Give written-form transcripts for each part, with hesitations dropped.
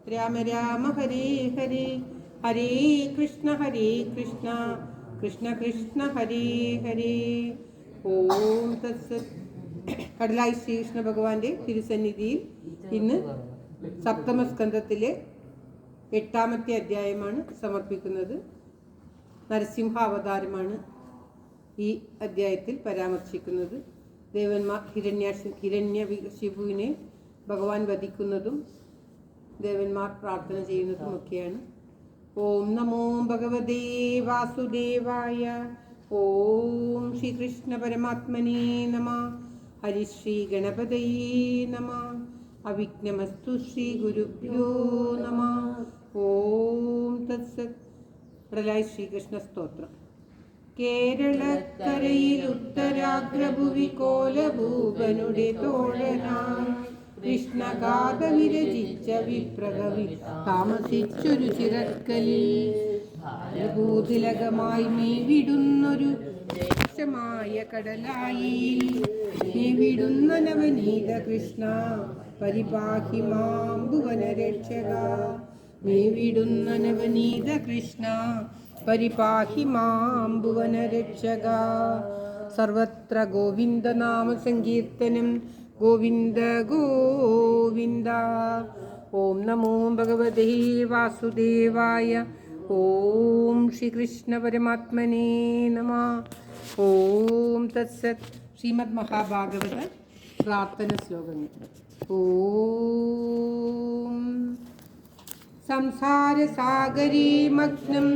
രാമ രാമ ഹരേ ഹരേ ഹരേ കൃഷ്ണ കൃഷ്ണ കൃഷ്ണ ഹരേ ഹരേ. ഓം തത്സത്. കടലായി ശ്രീകൃഷ്ണ ഭഗവാന്റെ തിരുസന്നിധിയിൽ ഇന്ന് സപ്തമസ്കന്ധത്തിലെ 8ാമത്തെ അധ്യായമാണ് സമർപ്പിക്കുന്നത്. നരസിംഹാവതാരമാണ് ഈ അധ്യായത്തിൽ പരാമർശിക്കുന്നത്. ദേവന്മാർ ഹിരണ്യശിപുവിനെ ഭഗവാൻ വധിക്കുന്നതും ദേവന്മാർ പ്രാർത്ഥന ചെയ്യുന്നതുമൊക്കെയാണ്. ഓം നമോ ഭഗവതേ വാസുദേവായ. ഓം ശ്രീകൃഷ്ണ പരമാത്മനേ നമഃ. ഹരിശ്രീ ഗണപതയേ നമഃ. അവിഘ്നമസ്തു ശ്രീ ഗുരുഭ്യോ നമഃ. ഓം തത്സത്. പ്രളയ ശ്രീകൃഷ്ണ സ്തോത്രം. കേരളക്കരയിൽ ഉത്തരാഗ്രഭുവി കോലഭൂപനുടെ തോഴനാം കൃഷ്ണഗാഥ വിരചിച്ച വിപ്രകവി താമസിച്ചൊരു ചിറക്കലിൽ ഭൂതിലകമായി നീ വിടുന്നൊരു മായ കടലായി നീ വിടുന്ന നവനീത കൃഷ്ണ പരിപാഹി മാം ഭുവന രക്ഷക. നീ വിടുന്ന നവനീത കൃഷ്ണ പരിപാഹി മാം ഭുവന രക്ഷക. സർവത്ര ഗോവിന്ദ നാമ സങ്കീർത്തനം. ഗോവിന്ദ ഗോവിന്ദ. ഓം നമോ ഭഗവതേ വാസുദേവായ. ഓം ശ്രീകൃഷ്ണ പരമാത്മനേ നമഃ. ഓം തത്സത്. ശ്രീമദ് മഹാഭാഗവത പ്രാർത്ഥന ശ്ലോകങ്ങൾ. ഓം സംസാരസാഗരേ മഗ്നം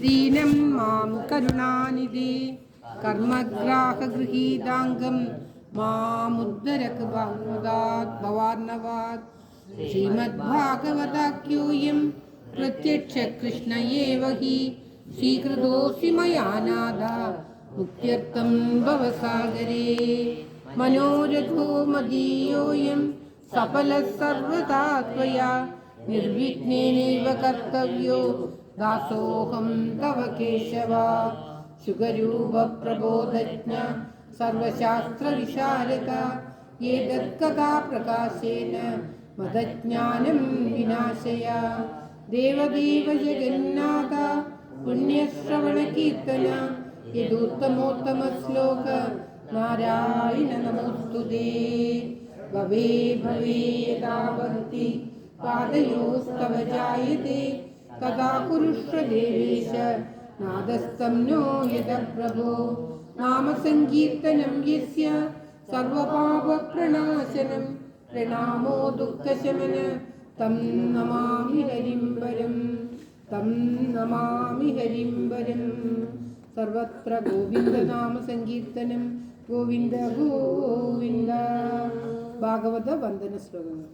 ദീനം മാം കരുണാനിധി കർമ്മഗ്രാഹഗൃഹീതാംഗം മാമുദ്ധരക് ഭവാർണവാത്. ശ്രീമദ്ഭാഗവതാഖ്യോയം പ്രത്യക്ഷ കൃഷ്ണ ഏവ ഹി സ്വീകൃതോऽസ്മി മയാ നാഥ മുക്ത്യർത്ഥം ഭവസാഗരേ. മനോരഥോ മദീയോऽയം സഫലഃ സർവദാ ത്വയാ നിർവിഘ്നേനൈവ കർത്തവ്യോ ദാസോഹം തവ കേശവ. ശുഗരൂപ പ്രബോധജ്ഞ സർവശാസ്ത്ര വിശാരദ ഏതത്കഥാ പ്രകാശേന മദജ്ഞാനം വിനാശയ. ദേവദേവ ജഗന്നാഥ പുണ്യശ്രവണ കീർത്തന യദുത്തമോത്തമ ശ്ലോക നാരായണ നമോസ്തുതേ. ഭവേ ഭവേ യദാ ഭക്തി പാദയോസ്തവ ജായതേ തദാ കുരുഷ്വ ദേവേശ നാദസ്തം നോ യദ പ്രഭോ. നാമസങ്കീർത്തനം യസ്യ സർവപാപപ്രണാശനം പ്രണാമോ ദുഃഖശമന തം നമാമി ഹരിം വരം. തം നമാമി ഹരിം വരം. സർവത്ര ഗോവിന്ദനാമ സങ്കീർത്തനം. ഗോവിന്ദ ഗോവിന്ദ. ഭാഗവത വന്ദന ശ്ലോകങ്ങൾ.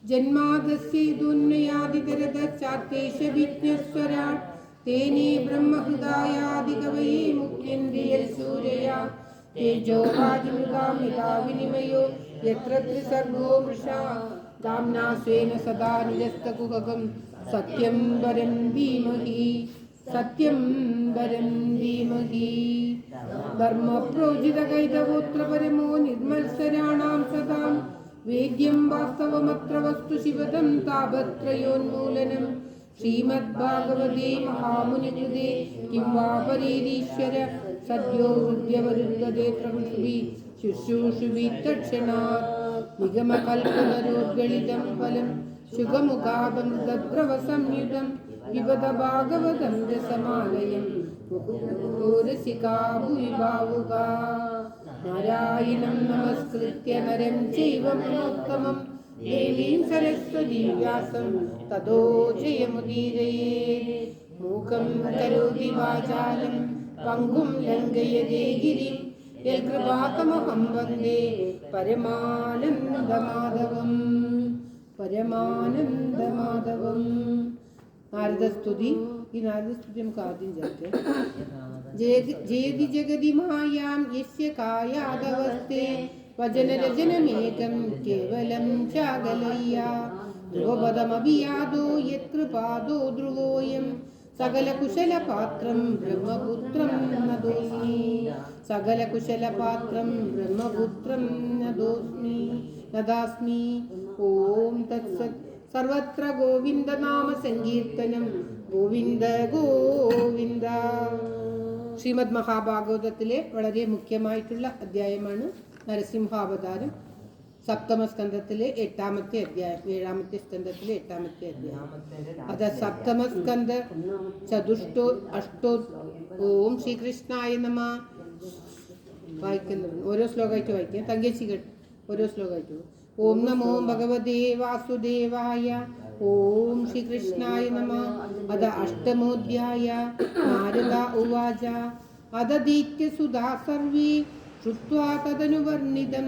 ജന്മാദസ്യേതുന്നയാദിതരതശ്ചാത്തേശ വിഘ്നസ്വരാട് തേനേ ബ്രഹ്മഹൃദായാദികവയേ മുഖ്യന്തിയൽ സൂരയാ തേജോ വാജിമൃതാമിതാ വിനിമയോ യത്ര ത്രിസർഗോ മൃഷാ ധാമ്നാ സ്വേന സദാ നിരസ്തകുഹകം സത്യം വരം ധീമഹി. സത്യം വരം ധീമഹി. ധർമ്മപ്രോജിതകൈതവോത്ര പരമോ നിർമത്സരാണാം സദാം വേദ്യം വാസ്തവമത്ര വസ്തു ശിവദം താപത്രയോന്മൂലനം. ശ്രീമദ്ഭാഗവതേ മഹാമുനികൃതേ കിം വാ പരീരീശ്വര സദ്യോ ഹൃദ്യവരുദ്ധതേ പ്രകൃതി ശുശ്രൂഷുവി തക്ഷണാത്. നിഗമകൽപ്പതരോദ്ഗളിതം ഫലം ശുഖമുഖാപമൃതദ്രവ സംയുതം പിബത ഭാഗവതം രസമാലയം രസികാ ഭുവി ഭാവുകാ. നാരായണം നമസ്കൃത്യ നരം ചൈവ നരോത്തമം ദേവീം സരസ്വതീം വ്യാസം തതോ ജയമുദീരയേത്. മൂകം കരോതി വാചാലം പങ്കും ലംഘയതേ ഗിരിം യൽകൃപാതമഹം വന്ദേ പരമാനന്ദമാധവം. പരമാനന്ദമാധവം. നാരദസ്തുതി. ഈ നാരദസ്തുതി നമുക്ക് ആദ്യം ചേർത്ത്. ജയതി ജഗതി മായാം യസ്യ കായാദവസ്തേ വചനരചനമേകം കേവലം ചാകലയ്യ. ധ്രുവപദമഭിയാദോ യത്കൃപാദോ ധ്രുവോയം സകലകുശലപാത്രം ബ്രഹ്മപുത്രം നദോസ്മി. സകലകുശലപാത്രം ബ്രഹ്മപുത്രം നദാസ്മി. ഓം തത്സത്. സർവത്ര ഗോവിന്ദ നാമ സങ്കീർത്തനം. ഗോവിന്ദ ഗോവിന്ദ. ശ്രീമദ് മഹാഭാഗവതത്തിലെ വളരെ മുഖ്യമായിട്ടുള്ള അധ്യായമാണ് നരസിംഹാവതാരം. സപ്തമസ്കന്ധത്തിലെ 8ാമത്തെ അധ്യായം, 7ാമത്തെ സ്കന്ധത്തിലെ 8ാമത്തെ അധ്യായം. അത് സപ്തമസ്കന്ധ ചതുഷ്ടോ അഷ്ടോ. ഓം ശ്രീകൃഷ്ണായ നമ. വായിക്കുന്നത് ഓരോ ശ്ലോകമായിട്ട് വായിക്കാം. തങ്കേച്ചി കേട്ട് ഓരോ ശ്ലോകമായിട്ട്. ഓം നമോ ഭഗവതേ വാസുദേവായ. ഓം ശ്രീകൃഷ്ണായ നമ. അത അഷ്ടമോധ്യായ. നാരദ ഉവാച അദീത്യസുധാ സർവേ ശ്രുത്വാ തദനുവർണിതം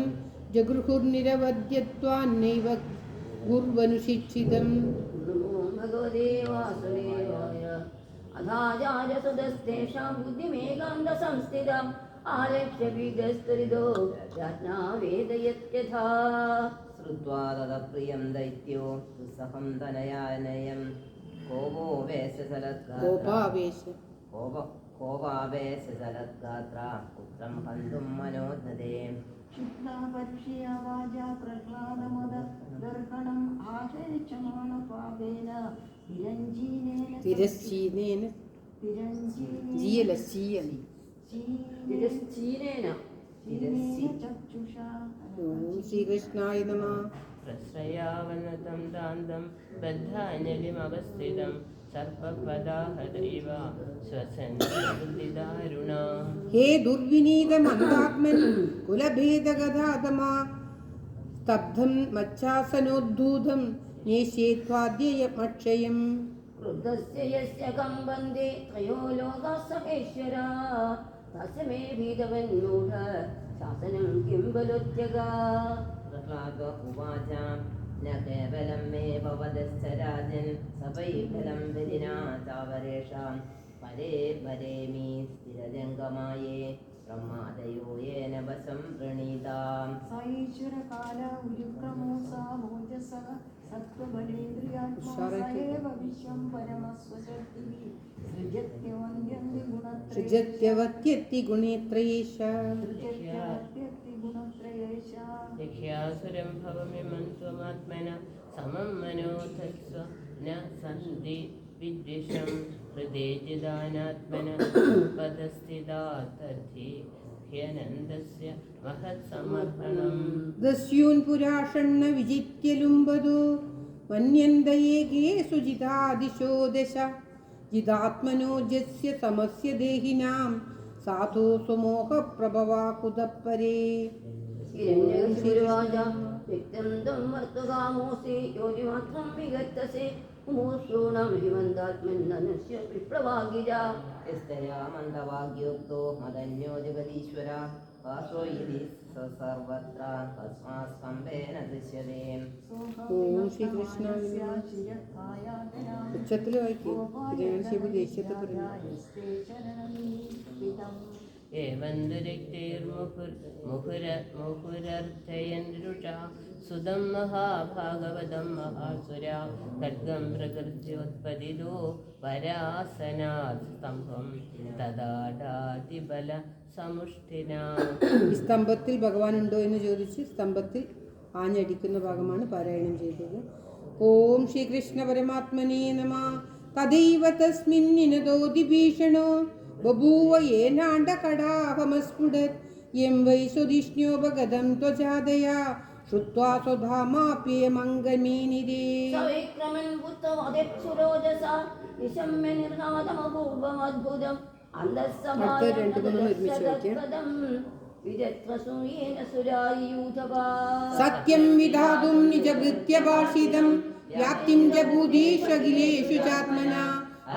ജഗൃഹുർനിരവധ്യത്വാന്നൈവ ഗുർവനുശിക്ഷിതം. ഭഗവതേ വാസുദേവായ. അഥാചാര്യസുതസ്തേഷാം ബുദ്ധിമേകാന്ത സംസ്ഥിതം ആലക്ഷ്യ വിഗസ്തരിതോ രാജ്ഞാ വേദയത്യഥാ. ശ്രുത്വാ തദപ്രിയം ദൈത്യോ ദുസ്സഹം തനയാനയം കോപാവേശജലദ്ഗാത്ര പുത്രം ഹന്തും മനോധതേ. ശുക്ലാപക്ഷ്യാ വാചാ പ്രഹ്ലാദമദർഹണം ആചരിച്ചമാണ പാപേന തിരഞ്ജീനേന ചക്ഷുഷാ. ശ്രീകൃഷ്ണായ നമ. പ്രശ്രയാവനതം ദാന്തം ബദ്ധാഞ്ജലിമവസ്ഥിതം സർപ്പപദാഹദൈവ സ്വസന്ദാരുണ. ഹേ ദുർവിനീത മന്ദാത്മൻ കുലഭേദഗതാതമാ സ്തബ്ധം മച്ചാസനോദ്ധൂതം നേശ്യേത്വാദ്യയമക്ഷയം. ക്രുദ്ധസ്യ യസ്യ കമ്പന്തി ത്രയോ ലോകാഃ സഹേശ്വരാ തസ്യ മേ ഭീതവന്മൂഢ ശാസനം കിം ബലോത്യഗാ. പ്രഹ്ലാദ ഉവാച ന കേവലം മേ ഭവതശ്ച രാജൻ സവൈഫലം വിദിനാ ചാവരേഷാം പരേ വരേമി സ്ഥിരജംഗമായേ ബ്രഹ്മാദയോ യേന വശം പ്രണീതാം. സൈശ്വരകാല ഉരുക്രമോ സാ മോജസഃ സത്വബലേന്ദ്രിയാത്മാ സയേവ വിശ്വം പരമസ്വശക്തിഃ സൃജത്യവത്യത്തി ഗുണേത്രയേഷ. യഹ്യാസുരം ഭവമിമം ത്വമാത്മന സമം മനോധത്സ്വ ന സന്തി വിദ്വിഷം ഹൃദയജിദാനാത്മന പദസ്ഥിതാതർഥി ഹ്യനന്ദസ്യ മഹത്സമർപ്പണം. ദസ്യൂൻ പുരാഷണ്ണ വിജിത്യലുംബദോ മന്യന്തയേകേ സുജിതാദിശോ ദശ. ജിതാത്മനോജസ്യ സമസ്യ ദേഹിനാം സാധോ സ്വമോഹ പ്രഭവാ കുതപരേ. മന്ദവാഗ്യോക്തോ മദന്യോ ജഗദീശ്വര വാസോ യതി സർവത്ര തസ്മാസ്കമ്പേന ദൃശ്യതേ. ഓം ശ്രീകൃഷ്ണ. ഉച്ചത്തിൽ വായിക്കും. ദേഷ്യത്തെ പറഞ്ഞു. മുഹുരർത്ഥയൻരുഷാ സുതം മഹാഭാഗവതം മഹാസുരാ ഖഡ്ഗം പ്രകൃത്യോത്പതിതോ വരാസനാത് സ്തംഭം തദാടാതിബല സമുഷ്ഠിനാ. ഈ സ്തംഭത്തിൽ ഭഗവാൻ ഉണ്ടോ എന്ന് ചോദിച്ച് സ്തംഭത്തിൽ ആഞ്ഞടിക്കുന്ന ഭാഗമാണ് പാരായണം ചെയ്തത്. ഓം ശ്രീകൃഷ്ണ പരമാത്മനേ നമഃ. തദൈവ തസ്മിന്നിനതോതി ഭീഷണോ ബഭൂവ യേനാണ്ഡകടാഹമസ്ഫുടത് യം വൈ സുധിഷ്ണ്യോപഗതം ത്വജാദയാ ശ്രുത്വാ സ്വധാമാപ്യേമംഗമേനിരേ. സവിക്രമൻ പുത്രവദിത്സുരോജസാ നിശമ്യ നിർനാദമപൂർവമദ്ഭുതം അന്തസ്സഭായം സത്യം വിധാതും നിജഭൃത്യഭാഷിതം വ്യാപ്തിം ച ഭൂതീഷഖിലേഷു ചാത്മനാ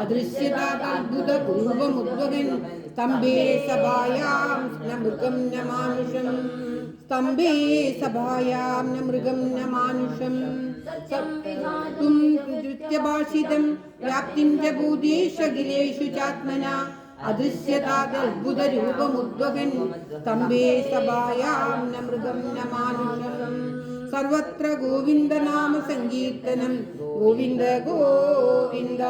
അദൃശ്യതാദ്ഭുതപൂർവമുദ്വഹൻ സ്തംഭേ സഭായാം ന മൃഗം ന മാനുഷം. സ്തംഭേ സഭായാം ന മൃഗം ന മാനുഷം. സത്യം നൃത്യഭാഷിതം വ്യാപ്തിം ച ഭൂതീഷഖിലേഷു ചാത്മനാ അദൃശ്യതാദ്ഭുതരൂപമുദ്വഹൻ സ്തംഭേ സഭായാം ന മൃഗം ന മാനുഷം. സർവത്ര ഗോവിന്ദ നാമ സങ്കീർത്തനം. ഗോവിന്ദ ഗോവിന്ദ.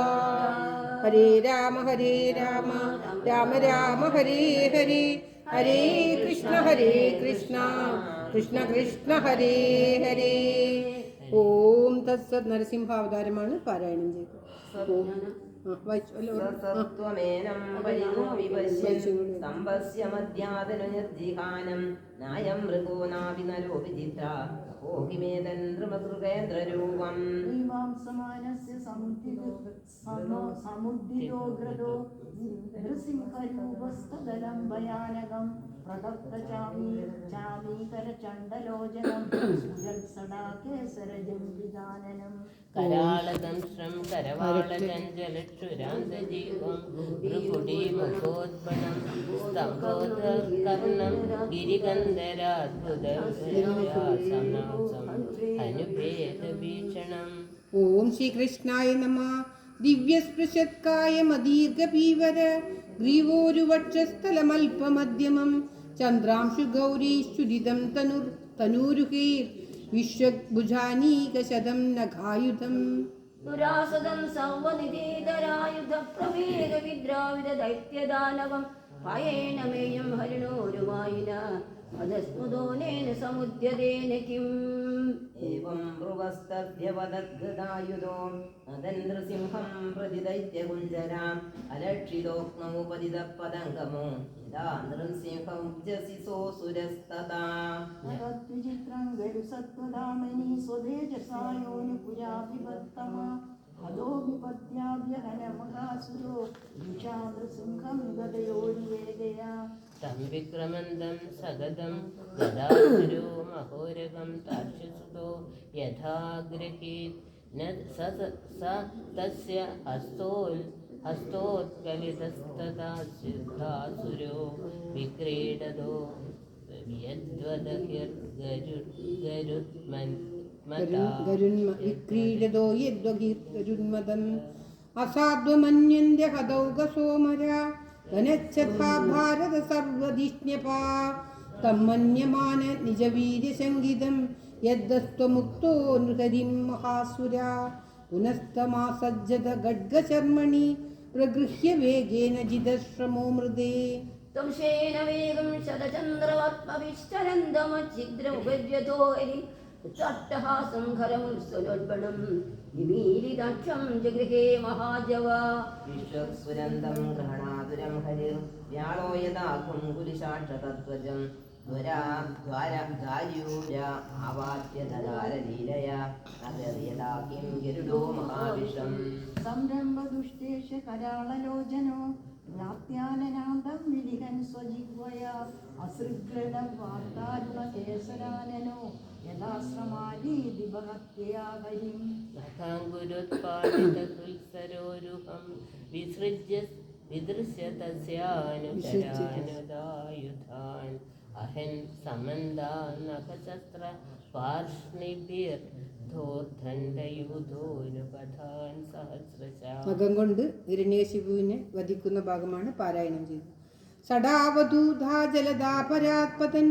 ഹരേ രാമ രാമ രാമ ഹരേ ഹരേ. ഹരേ കൃഷ്ണ കൃഷ്ണ കൃഷ്ണ ഹരേ ഹരേ. ഓം തത്സത് നരസിംഹാവതാരമാണ് പാരായണം ചെയ്തത്. ഓം സത്വമേനം പരിണോ വിപശ്യൻ സ്തംഭസ്യ മധ്യാതനു നിർജിഹാനം നായം മൃഗോ നാവിനരോ വിചിത്ര ഓഹിമേതൻ നൃമസൃഗേന്ദ്രരൂപം ീമാംസമാനസ്യ സമുദ്ധിതോ നൃസിംഹരൂപസ്ഥലം ഭയാനകം പ്രദത്തചാമീകരചണ്ഡലോചനം സുജൽസടാകേസരജംബിജാനനം കരാളദംശ്രം കരവാളചഞ്ചലക്ഷുരാന്തജീവം ഭ്രുകുടീമുഖോദ്ഭണം സ്തംഭോദകർണം ഗിരിഗന്ധരാദ്ഭുതസനാസം അനുഭേദഭീഷണം. ഓം ശ്രീകൃഷ്ണായ നമഃ. ദിവ്യസ്പൃശത്കായ മദീർഘപീവര ഗ്രീവോരുവക്ഷസ്ഥലമൽപമധ്യമം ചന്ദ്രാംശുഗൗരീശ്ചുരിതം തനൂരുഹീർ വിശ്വഭുജാനീകശതം നഖായുധം ദുരാസദം സൗവനിധീതരായുധ പ്രവേഗ വിദ്രാവിധ ദൈത്യദാനവം ഭയേന മേയം ഹരിണോരുമായിന അധസ്മുദോനേന സമുദ്യതേന കിം. ഏവം ബ്രുവസ്തഭ്യവദദ്ഗദായുധോ നദന്ദ്രസിംഹം പ്രതി ദൈത്യകുഞ്ചരാം അലക്ഷിതോക്നമുപതിതപദംഗമോ യഥാ നൃസിംഹമുജ്ജസിസോസുരസ്തതാ. വിചിത്രം ഗരു സത്വധാമനി സ്വദേശസായോനു പുരാഭിപത്തമ അധോഭിപദ്യാഭ്യഹനമഹാസുരോ യുഷാദൃസിംഹം ഗതയോരുവേദയാ. തം വിക്രമന്തം സഗതം ഗദാധരോ മഹോരഗം താർക്ഷസുതോ യഥാഗ്രഹീത് ന സ തസ്യ ഹസ്തോത്കലിതസ്തദാ സിദ്ധാസുരോ വിക്രീഡതോ വിക്രീഡതോ യദ്വഗിരുന്മദം അസാധ്വമന്യന്ത്യ ഹതൗകസോമര ധനച്ഛഥാ ഭാരത സർവദിഷ്ണ്യപാ തം മന്യമാന നിജവീര്യസംഗീതം യദ്ദസ്ത്വമുക്തോ നൃഹരിം മഹാസുര പുനസ്തമാസജ്ജത ഖഡ്ഗശർമ്മണി പ്രഗൃഹ്യ വേഗേന ജിതശ്രമോ മൃദേ. ത്വംശേന വേഗം ശതചന്ദ്രവർപ്പവിശ്ചരന്തമച്ഛിദ്രമുപര്യതോ ഹരി ചട്ടഹാസം ഖരമുത്സലോൽപണം നിമീലിതാക്ഷം ജഗൃഹേ മഹാജവ. വിശ്വസ്ഫുരന്തം ഗ്രഹണാതുരം ഹരിർ വ്യാളോ യഥാഖം കുലിശാക്ഷതത്വജം ദ്വാരൂര ആവാദ്യദാരലീലയ നഗര്യതാ കിം ഗരുഡോ മഹാവിഷം. സംരംഭദുഷ്ടേഷ കരാളലോചനോ വ്യാപ്യാനനാദം വിലിഹൻ സ്വജിഹ്വയാ അസൃഗ്ലടം വാർത്താരുണകേസരാനനോ യഥാശ്രമാലി ദിവഹത്യയാ ഹരിം. നഖാങ്കുരുത്പാദിതസുൽസരോരുഹം വിദൃശ്യ തസ്യാനുചരാനുദായുധാൻ അഹൻ സമന്താ നഖശസ്ത്ര പാർഷ്ണിഭിർധോർദണ്ഡയൂധോനുപഥാൻ സഹസ്രശാ. നഖം കൊണ്ട് ഹിരണ്യശിപുവിനെ വധിക്കുന്ന ഭാഗമാണ് പാരായണം ചെയ്തത്. സടാവധൂധാ ജലദാപരാത്പതൻ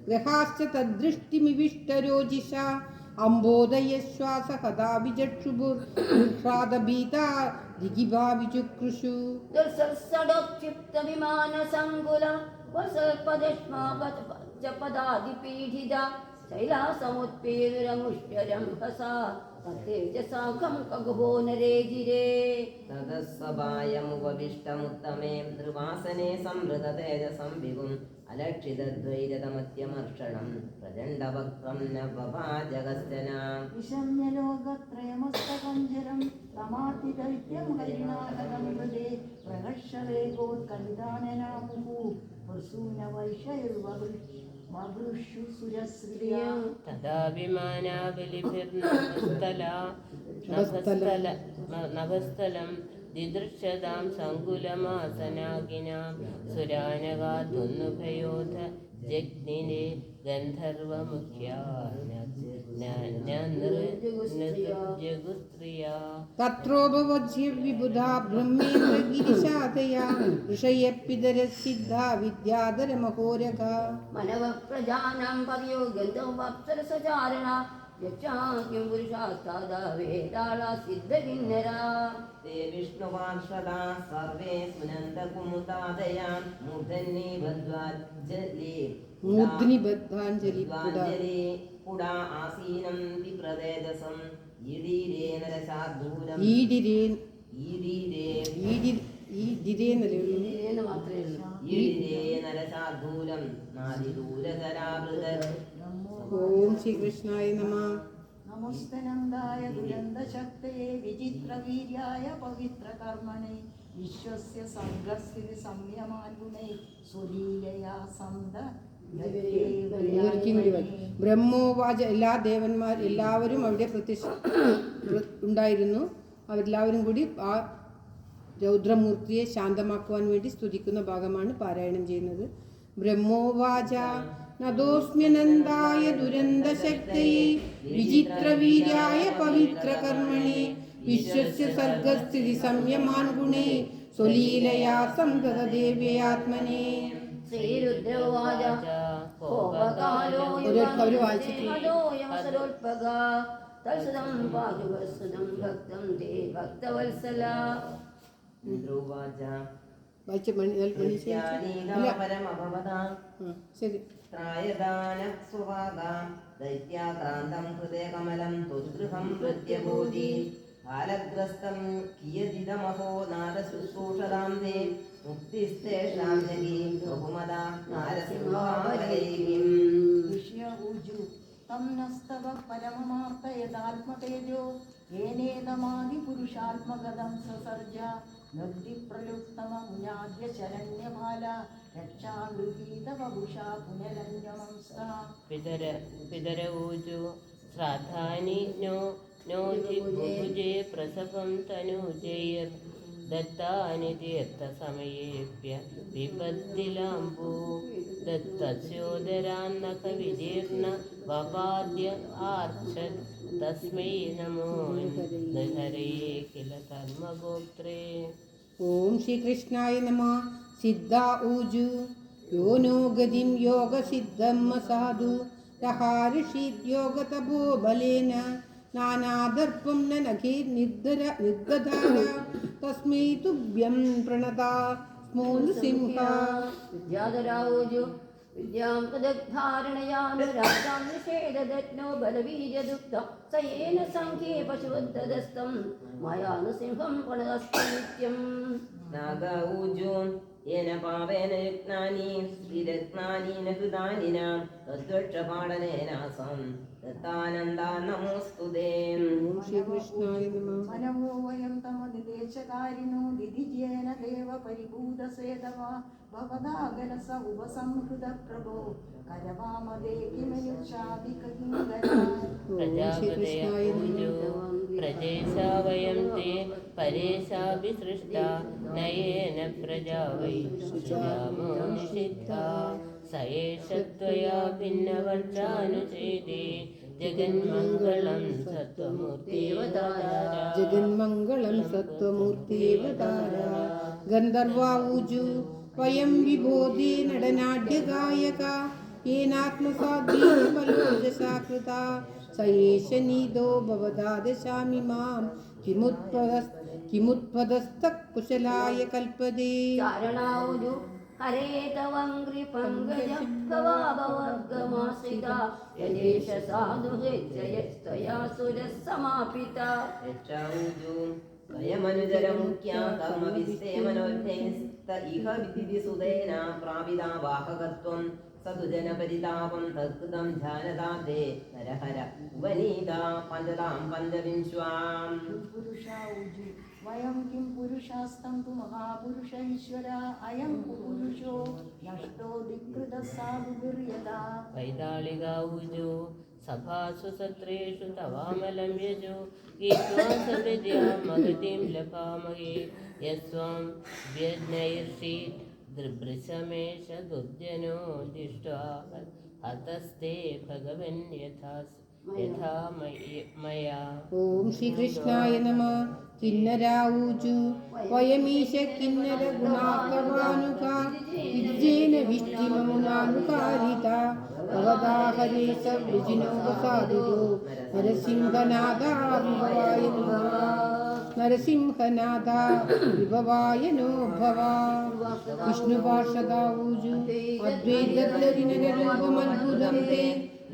ഗ്രഹാശ്ച തദ്ദൃഷ്ടിമിവിഷ്ടരോജിഷ അംബോദയശ്വാസ ഹതാ വിജക്ഷുഭുർഭീതാ ദിഗിഭാവിചുക്രുഷു. ദുർസർസടോക്ഷിപ്തവിമാനസങ്കുല വസൽപദഷ്മാപദാദിപീഠിത ശൈലാസമുത്പീതുരമുഷ്യരം ഹസാ തത്തേജസാഖം കഗുഹോ നരേജിരേ. തദസ്വഭായമുപവിഷ്ടമുത്തമേ നൃവാസനെ സംവൃതതേജസം വിഭും അലക്ഷിതദ്വൈരതമത്യമർഷണം പ്രചണ്ഡവക്രം നവഭാജഗസ്തന. വിഷമ്യലോകത്രയമസ്തകഞ്ചരം തമാതിദൈത്യം ഹരിനാഹരം ഹൃദേ പ്രഹർഷവേഗോത്കലിതാനനാമുഹു പ്രസൂനവൈഷൈർവവൃഷു സുരശ്രിയാ. തദാ വിമാനാബലിഭിർനഭസ്ഥലം ദിദൃക്ഷതാം സങ്കുലമാസനാകിനാം സുരാനകാതുന്നുഭയോധ ജഗ്നിനെ ഗന്ധർവമുഖ്യാജഗുസ്ത്രിയാ. തത്രോപവജ്യ വിബുധാ ബ്രഹ്മേന്ദ്രഗിരിശാതയാ ഋഷയപ്പിതരസിദ്ധാ വിദ്യാധരമഹോരഗ. മനവ പ്രജാനാം പദയോ ഗന്ധവപ്സരസചാരണ യക്ഷാക്യം പുരുഷാസ്താദാ വേതാള സിദ്ധകിന്നരാ. ते विष्णुपार्षदा सर्वे सुनन्दकुमुदादयान् मूर्धन्ये बद्ध्वाज्जले മൂർധ്നി ബദ്ധാഞ്ജലി പുടാ ആസീനം വിപ്രതേജസം ഈടീരേ നരശാർദൂലം എന്ന് മാത്രമേ ഉള്ളൂ. ഈടീരേ നരശാർദൂലം നാദിദൂരതരാമൃത. ഓം ശ്രീകൃഷ്ണായ നമഃ. നമസ്തനന്ദായ ദുരന്തശക്തയെ വിചിത്രവീര്യായ പവിത്രകർമ്മണേ വിശ്വസ്യ സർഗസ്ഥിതി സംയമമാൽഗുണേ സ്വലീലയാ സന്ത ഒരിക്കലും കൂടി വരും. ബ്രഹ്മോവാച എല്ലാവരും അവിടെ ഉണ്ടായിരുന്നു. അവരെല്ലാവരും കൂടി ആ രൗദ്രമൂർത്തിയെ ശാന്തമാക്കുവാൻ വേണ്ടി സ്തുതിക്കുന്ന ഭാഗമാണ് പാരായണം ചെയ്യുന്നത്. ബ്രഹ്മോവാച നദോസ്മ്യനന്ദായ ദുരന്തശക്തയെ വിചിത്രവീര്യായ പവിത്രകർമ്മണേ വിശ്വസ്യ സർഗസ്ഥിതി സംയമാൻ ഗുണേ സ്വലീലയാ സന്തത ദേവ്യാത്മനേ. ശ്രീരുദ്രവാച തത്സദം പാതുവസ്തുതം ഭക്തം തേ ഭക്തവത്സല. ഇന്ദ്രോവാച ശരി. ത്രായദാന സ്വഭാഗാ ദൈത്യാക്രാന്തം ഹൃദയകമലം ത്വദ്ഗൃഹം പ്രത്യബോധി കാലഗ്രസ്തം കിയജിതമഹോ നാദശുശ്രൂഷതാം തേ മുക്തിസ്തേഷാം ജഗി ബഹുമതാ നാരസിംഹാവലൈകിം. ഋഷ്യ ഊജു തം നസ്തവ പരമമാർത്തയദാത്മതേജോ ഏനേതമാദി പുരുഷാത്മഗതം സസർജ നദ്ദി പ്രലുപ്തമമുനാദ്യ ശരണ്യമാല രക്ഷാഗൃഹീത വപുഷാ പുനരന്യമംസാ. പിതരഊജു ശ്രാദ്ധാനി നോജിഭുജേ പ്രസവം തനുജൈർ ദത്താനി തീർത്ഥസമയേപ്യ വിപദ്ദിലാംബൂ ദത്തസ്യോദരാന്നക വിദീർണ വപാദ്യ ആർച്ചത് തസ്മൈ നമോ ഹരേ കില കർമ്മഗോപ്ത്രേ. ഓം ശ്രീകൃഷ്ണായ നമഃ. സിദ്ധ ഊജു യോനോ ഗതിം യോഗസിദ്ധം സാധു രഹാരിഷീദ്യോഗതപോ ബലേന നാനാദർപ്പം നിർഗധാര തസ്മൈ തുഭ്യം പ്രണതാ സ്മോ നൃസിംഹ. വിദ്യാധരാഊജു വിദ്യാം തദഗ്ധാരണയാനുരാഗാം നിഷേദദഗ്നോ ബലവീര്യദുഗ്ധം സയേന സംഖ്യേ പശുവദ്ധദസ്തം മയാ നൃസിംഹം പ്രണതസ്തു നിത്യം. നാഗഊജു യേന പാവേന രത്നാനി ശ്രീരത്നാനി നൃതാനിന തദ്വക്ഷപാടനേനാസം ദത്താനന്ദാ നമോസ്തുതേ. ഓം ശ്രീകൃഷ്ണായ നമഃ. മനവോ വയം തമനിദേശകാരിണോ ദിദിജേന ദേവ പരിഭൂതസേതവാ ഭവദാഗലസ ഉപസംഹൃത പ്രഭോ കരവാമദേ കിമനുഷാദികിങ്കരാ. പ്രജാപതയൂജു പ്രജേശാ വയം തേ പരേശാഭിസൃഷ്ടാ നയേന പ്രജാ വൈ സൃജാമോ നിഷിദ്ധാ സ ഏഷ ത്വയാ ഭിന്നവർഷാനുചേദേ ജഗന്മംഗളം സത്വമൂർത്തിവതാര. ജഗന്മംഗളം സത്വമൂർത്തിവതാര. ഗന്ധർവാഊജു വയം വിബോധേ നടനാട്യഗായക येनात्मसाध्येन बलोजसा कृता स एष नीदो भवदा दशामि मां किमुत्पदस्तः कुशलाय कल्पते. चारणाऊजु हरे तवङ्घ्रि पङ्कजं भवाभवर्गमाश्रिता यदेश साधुहेच्छयस्तया सुरः समापिता. രക്ഷാഊജു സ്വയമനുചരമുഖ്യാ കർമ്മവിസ്തേമനോദ്ധേസ്ത ഇഹ വിധിസുതേന പ്രാപിതാ വാഹകത്വം സതുജനപരിതാപം തത്കൃതം ധ്യാനദാദേ നരഹര ഉപനീതാ പഞ്ചതാം പഞ്ചവിംശ്വാം. പുരുഷാഊജു വയം കിം പുരുഷാസ്തം തു മഹാപുരുഷ ഈശ്വര അയം പുരുഷോ നഷ്ടോ ധികൃത സാധുഭിര്യതാ. വൈതാളികാഊജു സഭാസു സത്രേഷു തവാമലം യജോ ഗീത്വാ സവിദ്യാ മഹതിം ലഭാമഹേ യസ്വാം വ്യജ്ഞൈർഷീത് ദൃഭൃശമേഷ ദുർജനോ ദിഷ്ട്വാ ഹതസ്തേ ഭഗവൻ യഥാ മയാ. ഓം ശ്രീകൃഷ്ണായ നമഃ. കിന്നരാഊജു വയമീശ കിന്നര ഗുണാകവാനുക വിദ്യേന വിഷ്ടിമമുനാനുകാരിത ഭവദാ ഹരേ സവൃജിനോ സാധുരോ നരസിംഹനാഥാ വിഭവായ നമഃ. നരസിംഹനാഥ വിഭവായ നോ ഭവ. വിഷ്ണുപാർഷദാവൂജു അദ്വൈതരൂപമത്ഭുതം തേ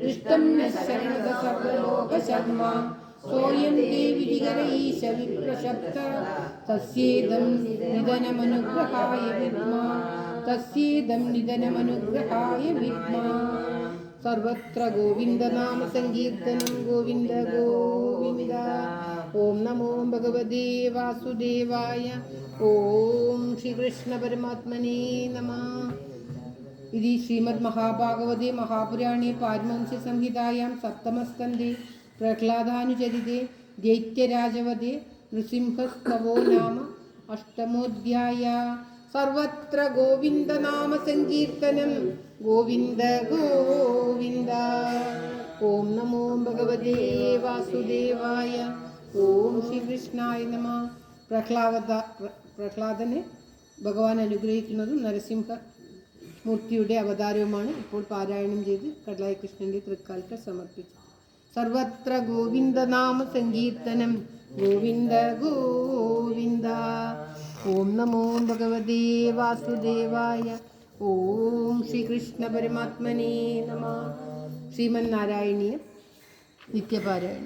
ദൃഷ്ടം ന ശരണത സർവലോകശർമ്മ. സോയം ദേവിധികര ഈശ വിപ്രശബ്ദ തസ്യേദം നിധനമനുഗ്രഹായ വിദ്മ. തസ്യേദം നിധനമനുഗ്രഹായ വിദ്മ. സർവത്ര ഗോവിന്ദനാമ സങ്കീർത്തനം ഗോവിന്ദ ഗോവിന്ദ. ഓം നമോ ഭഗവതേ വാസുദേവായ. ഓം ശ്രീകൃഷ്ണ പരമാത്മനേ നമഃ. ഇതി ശ്രീമദ് മഹാഭാഗവതേ മഹാപുരാണേ പാരമഹംസ്യ സംഹിതായാം സപ്തമസ്കന്ധേ പ്രഹ്ലാദാനുചരിതേ ദൈത്യരാജവധേ നൃസിംഹസ്തവോ നാമ അഷ്ടമോധ്യായ. സർവത്ര ഗോവിന്ദനാമ സങ്കീർത്തനം ഗോവിന്ദ ഗോവിന്ദ. ഓം നമോ ഭഗവതേ വാസുദേവായ. ഓം ശ്രീകൃഷ്ണായ നമഃ. പ്രഹ്ലാദനെ ഭഗവാൻ അനുഗ്രഹിക്കുന്നതും നരസിംഹ മൂർത്തിയുടെ അവതാരവുമാണ് ഇപ്പോൾ പാരായണം ചെയ്ത് കടലായി കൃഷ്ണന്റെ തൃക്കാൽക്കൽ സമർപ്പിച്ചു. സർവത്ര ഗോവിന്ദനാമ സങ്കീർത്തനം ഗോവിന്ദ ഗോവിന്ദ. ഓം നമോ ഭഗവതേ വാസുദേവായ. ഓം ശ്രീകൃഷ്ണ പരമാത്മനേ നമഃ. ശ്രീമന്നാരായണീയ നിത്യപാരായണം.